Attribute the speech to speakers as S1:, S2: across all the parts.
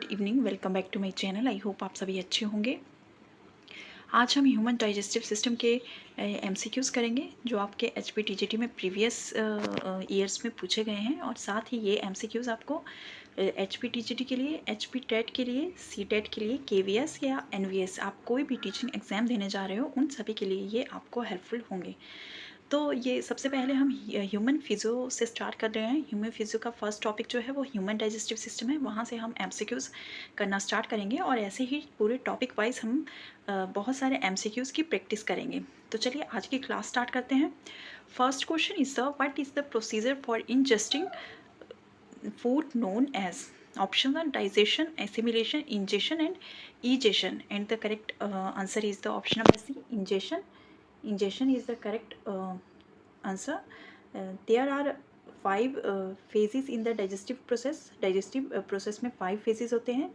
S1: Good evening, welcome back to my channel. I hope आप सभी अच्छे होंगे। आज हम ह्यूमन डाइजेस्टिव सिस्टम के एमसीक्यूज़ करेंगे जो आपके एचपीटीजीटी में प्रीवियस ईयर्स में पूछे गए हैं, और साथ ही ये एमसीक्यूज़ आपको एचपीटीजीटी के लिए, एचपी टेट के लिए, सी टेट के लिए, केवीएस या एनवीएस, आप कोई भी टीचिंग एग्जाम देने जा रहे हो उन सभी के लिए ये आपको हेल्पफुल होंगे। तो ये सबसे पहले हम ह्यूमन फिजियो से स्टार्ट कर रहे हैं। ह्यूमन फिजियो का फर्स्ट टॉपिक जो है वो ह्यूमन डाइजेस्टिव सिस्टम है, वहाँ से हम एमसीक्यूज़ करना स्टार्ट करेंगे और ऐसे ही पूरे टॉपिक वाइज हम बहुत सारे एमसीक्यूज़ की प्रैक्टिस करेंगे। तो चलिए आज की क्लास स्टार्ट करते हैं। First question is the what is the procedure for ingesting food known as options are digestion, assimilation, ingestion and egestion, and the correct answer is the option number C, ingestion. Ingestion is the correct answer. There are five phases in the digestive process. Digestive process में 5 phases होते हैं,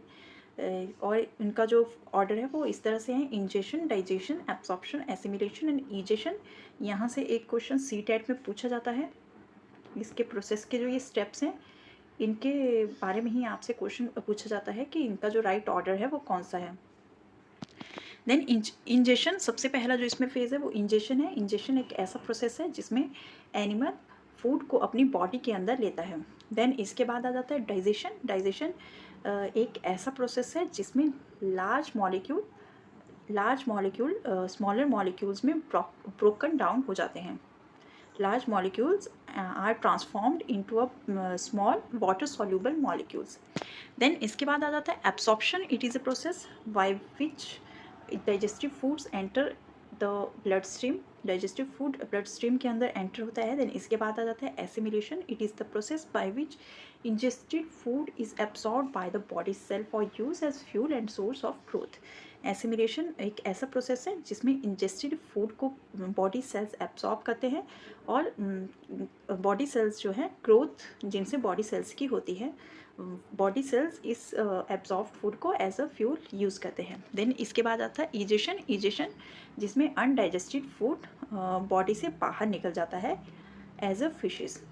S1: और इनका जो order है वो इस तरह से है: ingestion, digestion, absorption, assimilation and ईजेशन। यहाँ से एक क्वेश्चन सी टेट में पूछा जाता है। इसके प्रोसेस के जो ये स्टेप्स हैं इनके बारे में ही आपसे क्वेश्चन पूछा जाता है कि इनका जो राइट ऑर्डर है वो कौन सा है। देन इंजेशन, सबसे पहला जो इसमें फेज है वो इंजेशन है। इंजेशन एक ऐसा प्रोसेस है जिसमें एनिमल फूड को अपनी बॉडी के अंदर लेता है। देन इसके बाद आ जाता है डाइजेशन। डाइजेशन एक ऐसा प्रोसेस है जिसमें लार्ज मॉलिक्यूल स्मॉलर मॉलिक्यूल्स में ब्रोकन डाउन हो जाते हैं। Large molecules are transformed into a small water soluble molecules. Then इसके बाद आ जाता है absorption. It is a process by which digestive foods enter the bloodstream. Digestive food bloodstream के अंदर enter होता है. Then इसके बाद आ जाता है assimilation. It is the process by which ingested food is absorbed by the body cell for use as fuel and source of growth. Assimilation एक ऐसा प्रोसेस है जिसमें इंजेस्टेड फूड को बॉडी सेल्स एब्सॉर्ब करते हैं, और बॉडी सेल्स जो है ग्रोथ जिनसे बॉडी सेल्स की होती है, बॉडी सेल्स इस एब्जॉर्ब फूड को एज अ फ्यूल यूज़ करते हैं। देन इसके बाद आता है ईजेशन। ईजेशन जिसमें अनडाइजेस्टेड फूड बॉडी से बाहर निकल जाता है एज अ फिशेस।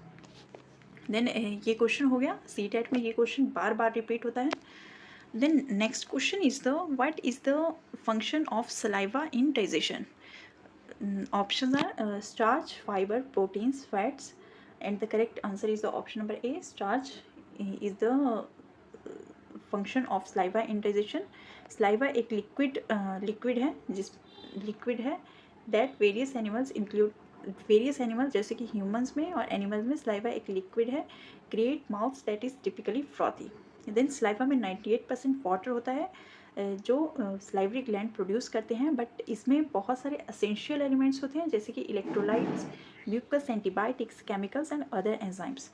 S1: देन ये क्वेश्चन हो गया सी टेट में, ये क्वेश्चन बार बार रिपीट होता है। Then next question is what is the function of saliva in digestion? Options are starch, fiber, proteins, fats, and the correct answer is the option number A. Starch is the function of saliva in digestion. Saliva एक liquid है जिस liquid है that various animals जैसे कि humans में और animals में saliva एक liquid है, create mouths that is typically frothy. Then saliva में 98% वाटर होता है जो सलाइवरी ग्लैंड प्रोड्यूस करते हैं, बट इसमें बहुत सारे असेंशियल एलिमेंट्स होते हैं जैसे कि electrolytes, mucus, antibiotics, chemicals and other enzymes.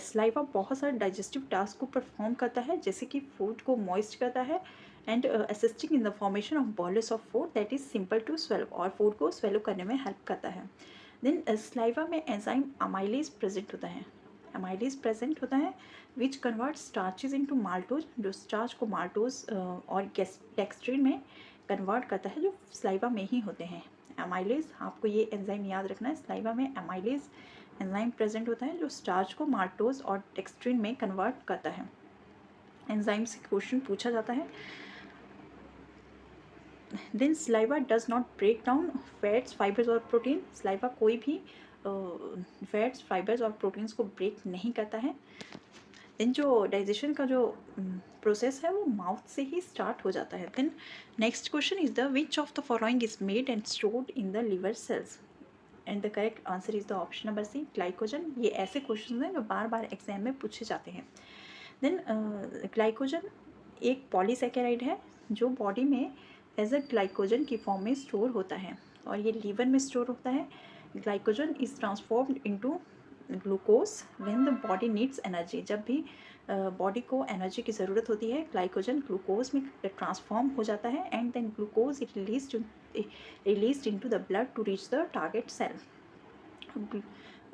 S1: Saliva बहुत सारे डाइजेस्टिव टास्क को परफॉर्म करता है जैसे कि फूड को मॉइस्ट करता है and assisting in the formation of bolus of food that is simple to swallow, और फूड को स्वेलो करने में हेल्प करता है। देन सलाइवा में एंजाइम अमाइलेज प्रेजेंट होता है। अमाइलेज प्रेजेंट होता है which convert starches into maltose, जो स्टार्च को माल्टोज और डेक्स्ट्रिन में कन्वर्ट करता है जो सलाइवा में ही होते हैं। अमाइलेज, आपको ये एंजाइम याद रखना है, सलाइवा में अमाइलेज एंजाइम प्रेजेंट होता है जो स्टार्च को माल्टोज और डेक्स्ट्रिन में कन्वर्ट करता है। एंजाइम से क्वेश्चन पूछा जाता है। Then saliva does not break down fats, fibres और प्रोटीन। सलाइवा कोई भी फैट्स, फाइबर्स और प्रोटीन्स को ब्रेक नहीं करता है। देन जो डाइजेशन का जो प्रोसेस है वो माउथ से ही स्टार्ट हो जाता है। Then next question is the which of the following is made and stored in the liver cells, and the correct answer is the option number C, glycogen. ये ऐसे क्वेश्चन हैं जो बार बार एग्जाम में पूछे जाते हैं। देन ग्लाइकोजन एक polysaccharide है जो बॉडी में एज अ ग्लाइकोजन की फॉर्म में स्टोर होता है, और ये लीवर में स्टोर होता है। Glycogen is transformed into glucose when the body needs energy. जब भी बॉडी को एनर्जी की ज़रूरत होती है ग्लाइकोजन ग्लूकोज में ट्रांसफॉर्म हो जाता है, and then glucose it released into the blood to reach the target cell.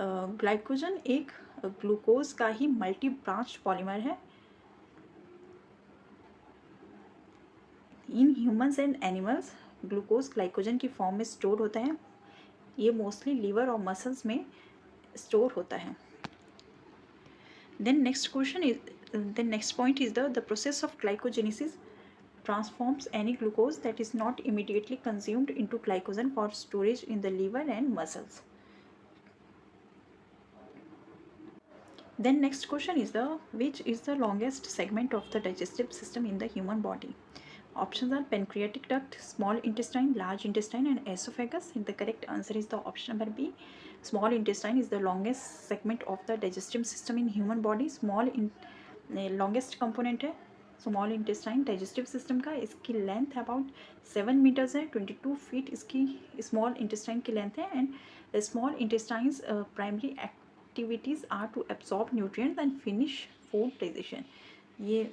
S1: Glycogen एक ग्लूकोज का ही मल्टी ब्रांच पॉलीमर है। In humans and animals glucose glycogen की फॉर्म में स्टोर होता है। ये मोस्टली लीवर और मसल्स में स्टोर होता है। Then next question is, the next point is the process of glycogenesis transforms any glucose that is not immediately consumed into glycogen for storage in the liver and muscles. Then next question is which is the longest segment of the digestive system in the human body? Options are pancreatic duct, small intestine, large intestine, and esophagus. And the correct answer is the option number B. Small intestine is the longest segment of the digestive system in human body. Longest component है small intestine digestive system का. इसकी length about 7 metres है. 22 feet इसकी small intestine की length है. And small intestines primary activities are to absorb nutrients and finish food digestion. ये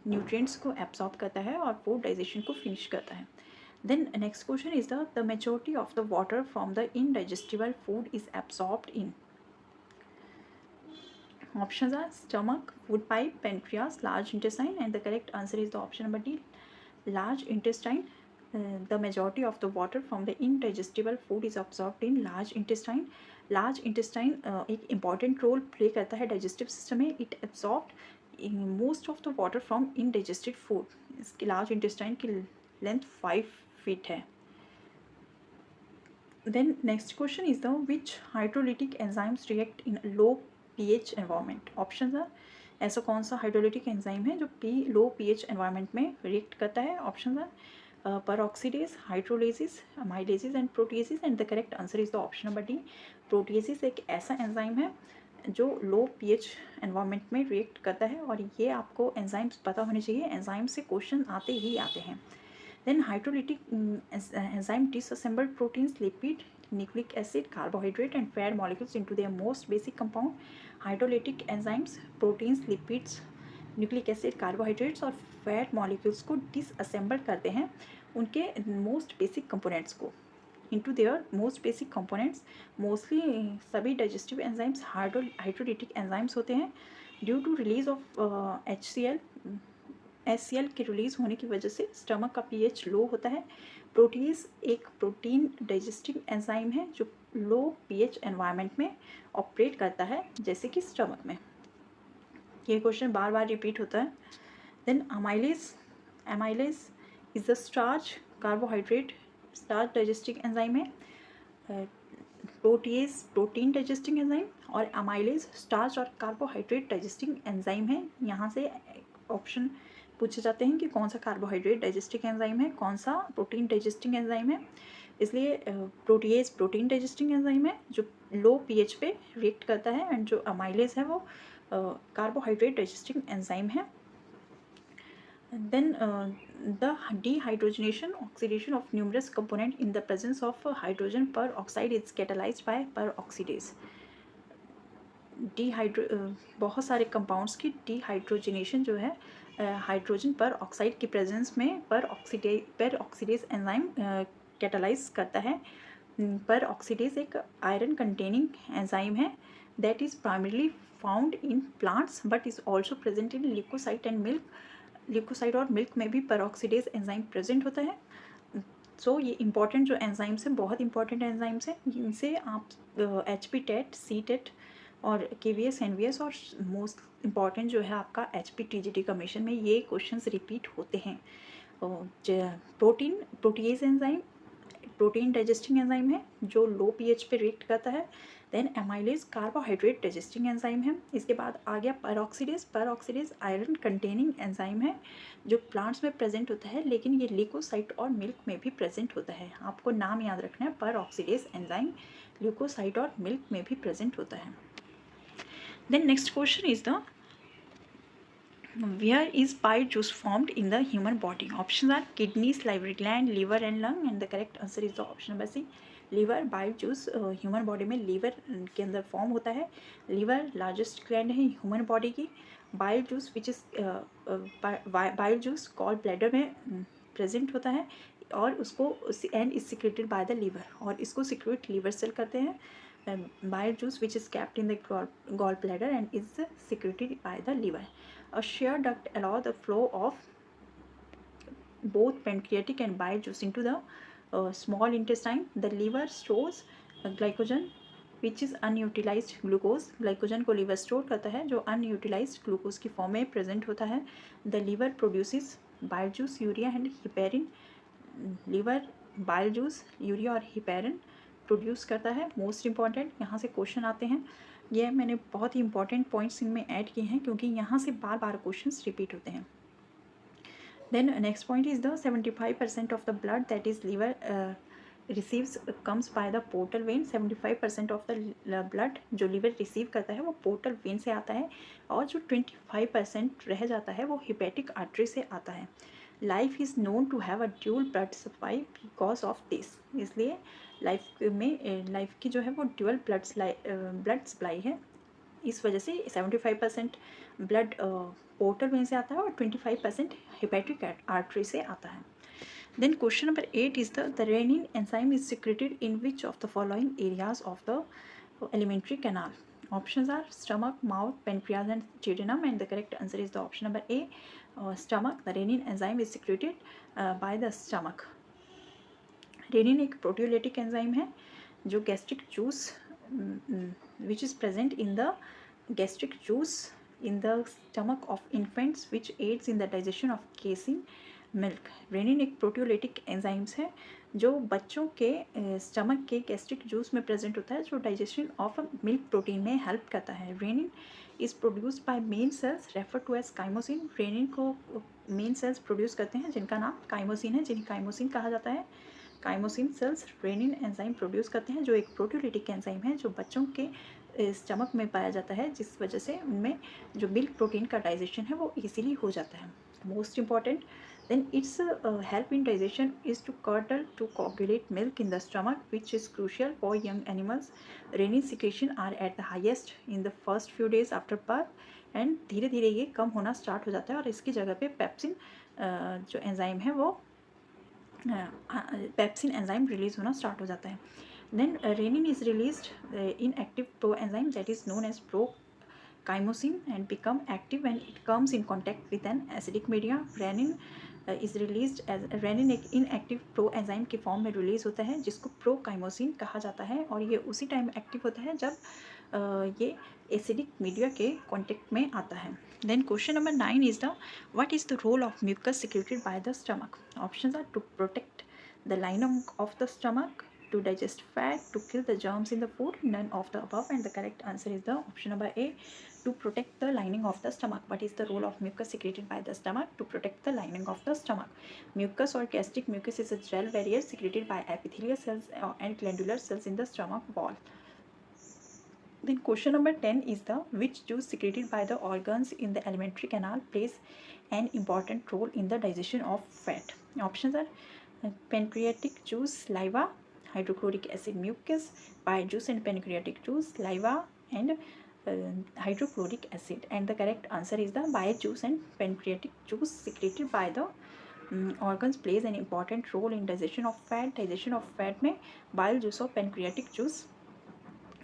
S1: nutrients को absorb करता है और फूड डाइजेशन को फिनिश करता है. Then next question is the majority of the water from the indigestible food is absorbed in. Options are stomach, food pipe, pancreas, large intestine, and the correct answer is the option number D, large intestine. The majority of the water from the indigestible food is absorbed in large intestine. Large intestine एक important role play करता है digestive system में. It absorbed most of the water from indigested food. इसकी large intestine की length 5 feet है. Then next question is which hydrolytic enzymes react in low pH environment. Option है ऐसा कौन सा हाइड्रोलिटिक एंजाइम है जो लो pH एनवायरमेंट में रिएक्ट करता है. ऑप्शन है peroxidase, hydrolysis, amylases and proteases. And the correct answer is the option number D. Proteases एक ऐसा एंजाइम है जो लो pH एनवायरमेंट में रिएक्ट करता है. और ये आपको एंजाइम्स पता होने चाहिए. एंजाइम से क्वेश्चन आते ही आते हैं. Then hydrolytic enzyme disassembled proteins, lipid, nucleic acid, carbohydrate and fat molecules into their most basic compound. Hydrolytic enzymes proteins, lipids, nucleic acid, carbohydrates और फैट मॉलिक्यूल्स को डिसअसेंबल करते हैं उनके मोस्ट बेसिक कंपोनेंट्स को into their most basic components. Mostly सभी digestive enzymes hydrolytic enzymes होते हैं. Due to release of HCl के रिलीज होने की वजह से स्टमक का pH लो होता है. प्रोटीज एक प्रोटीन डाइजेस्टिव एंजाइम है जो लो pH एनवायरनमेंट में ऑपरेट करता है जैसे कि स्टमक में. ये क्वेश्चन बार बार रिपीट होता है. Then amylase is the starch carbohydrate starch digestive enzyme है. प्रोटीएज प्रोटीन डाइजेस्टिंग एंजाइम और अमाइलेज स्टार्च और कार्बोहाइड्रेट डाइजेस्टिंग एंजाइम है. यहाँ से ऑप्शन पूछे जाते हैं कि कौन सा कार्बोहाइड्रेट डाइजेस्टिंग एंजाइम है, कौन सा प्रोटीन डाइजेस्टिंग एंजाइम है. इसलिए प्रोटीएज प्रोटीन डाइजेस्टिंग एंजाइम है जो लो pH पे रिएक्ट करता है. एंड जो अमाइलेज है वो कार्बोहाइड्रेट डाइजेस्टिंग एंजाइम है. Then the dehydrogenation oxidation of numerous component in the presence of hydrogen peroxide is catalyzed by peroxidase. बहुत सारे कंपाउंड्स की डिहाइड्रोजनेशन जो है हाइड्रोजन पर ऑक्साइड की प्रेजेंस में पर ऑक्सीडेज एंजाइम कैटालाइज करता है. पर ऑक्सीडेज एक आयरन कंटेनिंग एंजाइम है that is primarily found in plants but is also present in leucocyte and milk. Leucocyte और मिल्क में भी पेरोक्सीडेज एंजाइम प्रेजेंट होता है. सो ये इंपॉर्टेंट जो एंजाइम्स हैं बहुत इंपॉर्टेंट एंजाइम्स हैं. इनसे आप HP टेट, सी टेट और KVS NVS और मोस्ट इम्पॉर्टेंट जो है आपका HP TGT कमीशन में ये क्वेश्चंस रिपीट होते हैं. Protease enzyme protein digesting enzyme है जो लो pH पे रिएक्ट करता है. Then amylase carbohydrate digesting enzyme है. इसके बाद आ गया पेरोक्सीडेज आयरन कंटेनिंग एंजाइम है जो प्लांट्स में प्रेजेंट होता है लेकिन ये ल्यूकोसाइट और मिल्क में भी प्रेजेंट होता है. आपको नाम याद रखना है पेरोक्सीडेज एंजाइम ल्यूकोसाइट और मिल्क में भी प्रेजेंट होता है. Then next question is where is bile juice formed in the human body? Options are kidney, salivary gland, liver and lung. And the correct answer is the option number C, liver. bile juice human body में liver के अंदर form होता है. liver largest gland है human body की. bile juice which is bile juice gall bladder में present होता है और उसको and is secreted by the liver और इसको secrete liver cell करते हैं. Bile juice which is kept in the gallbladder and is secreted by the liver. A shear duct allows the flow of both pancreatic and bile juice into the small intestine. The liver stores glycogen which is unutilised glucose, glycogen को liver store करता है जो unutilised glucose की form में present होता है। The liver produces bile juice, urea and heparin, liver bile juice, urea और heparin produce करता है। मोस्ट इंपॉर्टेंट यहाँ से क्वेश्चन आते हैं, ये मैंने बहुत ही इंपॉर्टेंट पॉइंट्स इनमें ऐड किए हैं क्योंकि यहाँ से बार बार क्वेश्चंस रिपीट होते हैं। Then next point is the 75% of the blood that is liver receives comes by the portal vein। 75% of the blood जो liver receive करता है वो portal vein से आता है और जो 25% रह जाता है वो hepatic artery से आता है। Life is known to have a dual blood supply because of this। इसलिए लाइफ की जो है वो ड्यूअल ब्लड सप्लाई है, इस वजह से 75% ब्लड पोर्टल वेन से आता है और 25% हेपेटिक आर्टरी से आता है। Then question number 8 is the rennin enzyme is secreted in which of the following areas of the alimentary canal. Options are stomach, mouth, pancreas and jejunum and the correct answer is the option number A, stomach. The rennin enzyme is secreted by the stomach. Rennin एक proteolytic enzyme है जो gastric juice which is present in the gastric juice in the stomach of infants which aids in the digestion of casein milk। Rennin एक proteolytic enzymes है जो बच्चों के stomach के gastric juice में प्रेजेंट होता है जो डाइजेशन ऑफ मिल्क प्रोटीन में हेल्प करता है। Rennin is produced by main cells refer to as chymosin. Rennin को मेन सेल्स प्रोड्यूस करते हैं जिनका नाम काइमोसिन है, जिन्हें काइमोसिन कहा जाता है। Chymosin cells rennin enzyme produce करते हैं जो एक प्रोटियोलिटिक एंजाइम है जो बच्चों के स्टमक में पाया जाता है, जिस वजह से उनमें जो मिल्क प्रोटीन का डाइजेशन है वो इजीली हो जाता है। Most important then it's help in digestion is to curdle to coagulate milk in the stomach which is crucial for young animals। Rennin secretion are at the highest in the first few days after birth and धीरे धीरे ये कम होना start हो जाता है और इसकी जगह पे पेप्सिन जो एंजाइम है वो पेप्सिन एंजाइम रिलीज होना स्टार्ट हो जाता है। Then rennin is released in active pro enzyme that is known as pro chymosin and become active when it comes in contact with an acidic media. Rennin is released as rennin एक inactive pro enzyme के form में release होता है जिसको pro chymosin कहा जाता है और ये उसी टाइम एक्टिव होता है जब ये एसिडिक मीडिया के कॉन्टेक्ट में आता है। Then question number 9 is the what is the role of mucus secreted by the stomach? Options are to protect the lining of the stomach, to digest fat, to kill the germs in the food, none of the above, and the correct answer is the option number A, to protect the lining of the stomach। What is the role of mucus secreted by the stomach? To protect the lining of the stomach। Mucus or gastric mucus is a gel barrier secreted by epithelial cells and glandular cells in the stomach wall। Then question number 10 is the which juice secreted by the organs in the alimentary canal plays an important role in the digestion of fat? Options are pancreatic juice, saliva, hydrochloric acid, mucus, bile juice and pancreatic juice, saliva and hydrochloric acid, and the correct answer is the bile juice and pancreatic juice secreted by the organs plays an important role in digestion of fat। digestion of fat में bile juice और pancreatic juice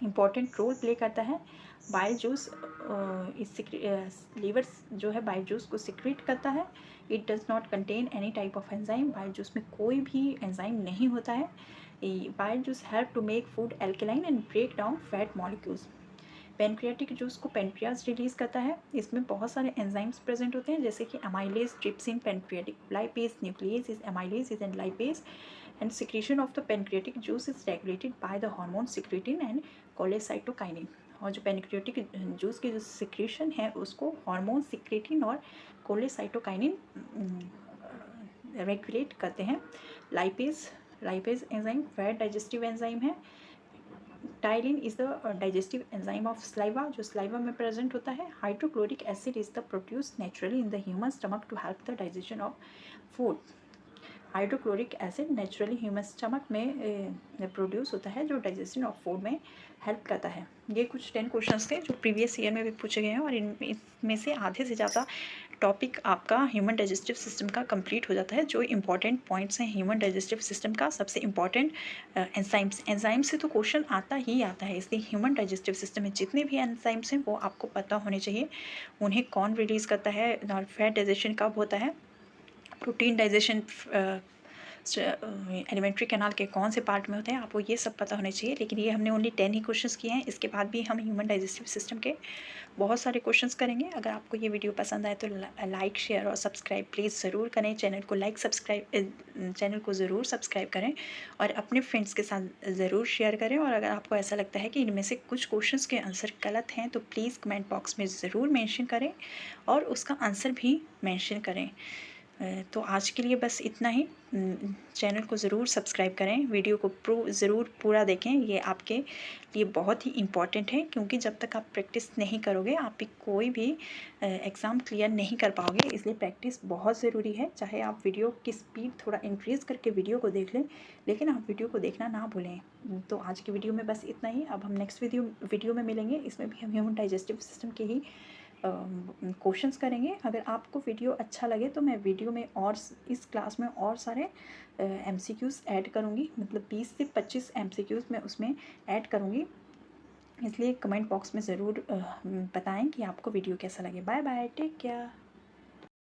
S1: important role play करता है। Bile juice liver जो है bile juice को secrete करता है। It does not contain any type of enzyme. Bile juice में कोई भी एंजाइम नहीं होता है। Bile juice help to make food alkaline and break down fat molecules. Pancreatic juice को पेनक्रियाज रिलीज करता है। इसमें बहुत सारे एंजाइम्स प्रेजेंट होते हैं जैसे कि amylase, trypsin, pancreatic lipase, nucleus is amylase and lipase. and secretion of the pancreatic juice is regulated by the hormone secretin and cholecytokinin। और जो पेनक्रियाटिक जूस की जो सिक्रेशन है उसको हार्मोन सिक्रेटिन और कोलेसाइटोकाइनिन रेगुलेट करते हैं। Lipase enzyme fat digestive enzyme है। Ptyalin is the digestive enzyme of saliva जो स्लाइवा में प्रेजेंट होता है। Hydrochloric acid is the produce naturally in the human stomach to help the digestion of food. Hydrochloric acid naturally human stomach में produce होता है जो digestion of food में help करता है। ये कुछ 10 क्वेश्चंस थे जो प्रीवियस ईयर में भी पूछे गए हैं और इनमें से आधे से ज़्यादा टॉपिक आपका ह्यूमन डाइजेस्टिव सिस्टम का कंप्लीट हो जाता है। जो इंपॉर्टेंट पॉइंट्स हैं ह्यूमन डाइजेस्टिव सिस्टम का, सबसे इंपॉर्टेंट एंजाइम्स से तो क्वेश्चन आता ही आता है, इसलिए ह्यूमन डाइजेस्टिव सिस्टम में जितने भी एंजाइम्स हैं वो आपको पता होने चाहिए। उन्हें कौन रिलीज़ करता है और फैट डाइजेशन कब होता है, प्रोटीन डाइजेशन एलिमेंट्री कैनाल के कौन से पार्ट में होते हैं, आपको ये सब पता होने चाहिए। लेकिन ये हमने ओनली 10 ही क्वेश्चंस किए हैं, इसके बाद भी हम ह्यूमन डाइजेस्टिव सिस्टम के बहुत सारे क्वेश्चंस करेंगे। अगर आपको ये वीडियो पसंद आए तो लाइक शेयर और सब्सक्राइब प्लीज़ ज़रूर करें। चैनल को ज़रूर सब्सक्राइब करें और अपने फ्रेंड्स के साथ ज़रूर शेयर करें। और अगर आपको ऐसा लगता है कि इनमें से कुछ क्वेश्चंस के आंसर गलत हैं तो प्लीज़ कमेंट बॉक्स में ज़रूर मेंशन करें और उसका आंसर भी मेंशन करें। तो आज के लिए बस इतना ही। चैनल को ज़रूर सब्सक्राइब करें, वीडियो को ज़रूर पूरा देखें, ये आपके लिए बहुत ही इम्पॉर्टेंट है। क्योंकि जब तक आप प्रैक्टिस नहीं करोगे आप भी कोई भी एग्ज़ाम क्लियर नहीं कर पाओगे, इसलिए प्रैक्टिस बहुत ज़रूरी है। चाहे आप वीडियो की स्पीड थोड़ा इंक्रीज़ करके वीडियो को देख लें, लेकिन आप वीडियो को देखना ना भूलें। तो आज की वीडियो में बस इतना ही। अब हम नेक्स्ट वीडियो में मिलेंगे, इसमें भी हम ह्यूमन डाइजेस्टिव सिस्टम के ही क्वेश्चंस करेंगे। अगर आपको वीडियो अच्छा लगे तो मैं वीडियो में और इस क्लास में और सारे MCQs ऐड करूँगी, मतलब 20 से 25 MCQs मैं उसमें ऐड करूँगी। इसलिए कमेंट बॉक्स में ज़रूर बताएं कि आपको वीडियो कैसा लगे। Bye bye, take care.